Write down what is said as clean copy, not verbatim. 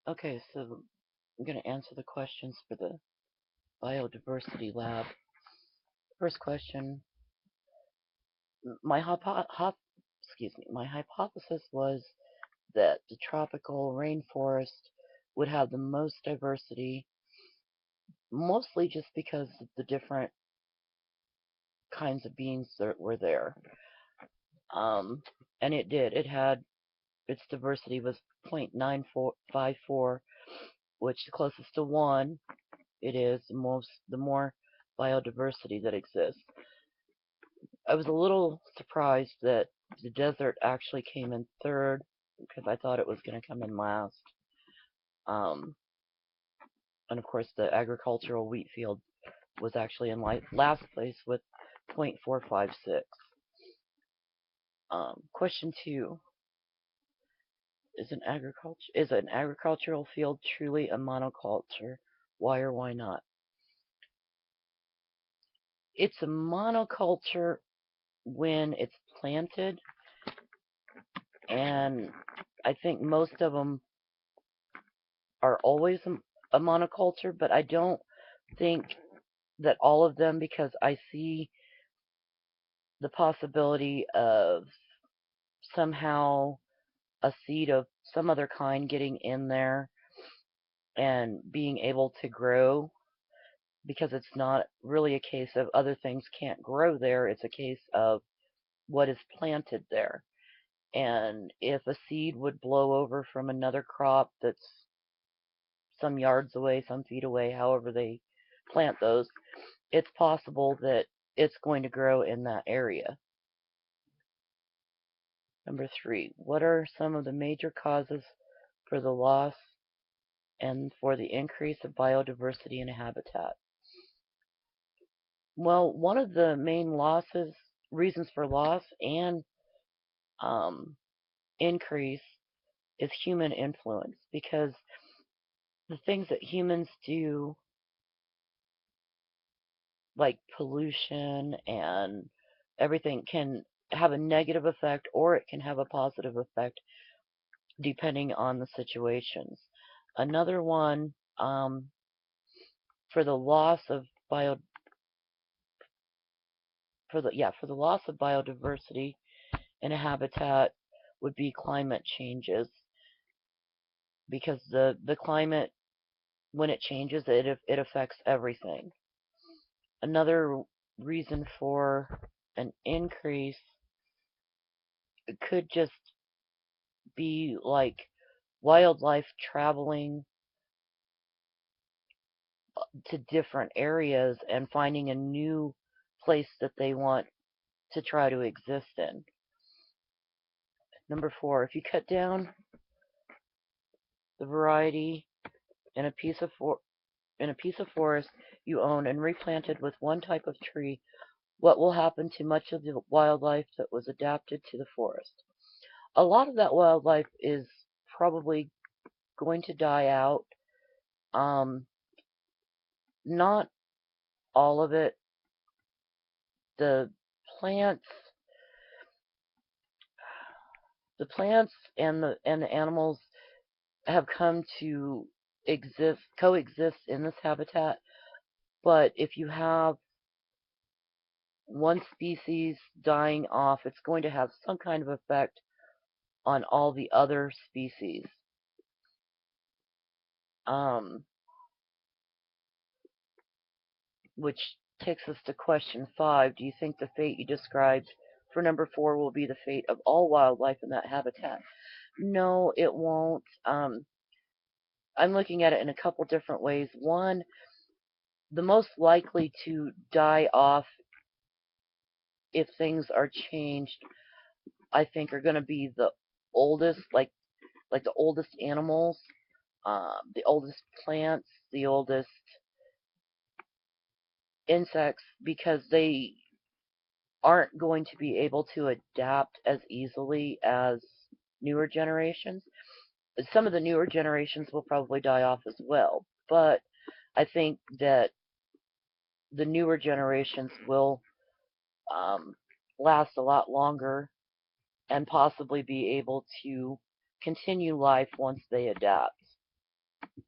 Okay, so I'm going to answer the questions for the biodiversity lab. First question, my my hypothesis was that the tropical rainforest would have the most diversity, mostly just because of the different kinds of beings that were there. Um, and it did. It had its diversity was 0.9454, which the closest to 1 it is the more biodiversity that exists. I was a little surprised that the desert actually came in third because I thought it was going to come in last. Um, and of course, the agricultural wheat field was actually in last place with 0.456. Question 2: is an agricultural field truly a monoculture? Why or why not? It's a monoculture when it's planted, and I think most of them are always a monoculture, but I don't think that all of them, because I see the possibility of somehow a seed of some other kind getting in there and being able to grow, because it's not really a case of other things can't grow there. It's a case of what is planted there. And if a seed would blow over from another crop that's some yards away, some feet away, however they plant those, it's possible that it's going to grow in that area. Number 3, what are some of the major causes for the loss and for the increase of biodiversity in a habitat? Well, one of the main reasons for loss and um, increase is human influence, because the things that humans do, like pollution and everything, can have a negative effect or it can have a positive effect depending on the situations. Another one, for the loss of bio for the loss of biodiversity in a habitat would be climate changes, because the climate, when it changes, it affects everything. Another reason for an increase could just be like wildlife traveling to different areas and finding a new place that they want to try to exist in. Number 4, if you cut down the variety in a piece of forest you own and replant it with one type of tree, what will happen to much of the wildlife that was adapted to the forest? A lot of that wildlife is probably going to die out. Um, Not all of it. The plants, the plants and the animals have come to coexist in this habitat. But if you have one species dying off, it's going to have some kind of effect on all the other species. Um, which takes us to question 5. Do you think the fate you described for number 4 will be the fate of all wildlife in that habitat? No, it won't. I'm looking at it in a couple different ways. One, the most likely to die off if things are changed, I think, are going to be the oldest, like the oldest animals, the oldest plants, the oldest insects, because they aren't going to be able to adapt as easily as newer generations. Some of the newer generations will probably die off as well, but I think that the newer generations will um, last a lot longer and possibly be able to continue life once they adapt.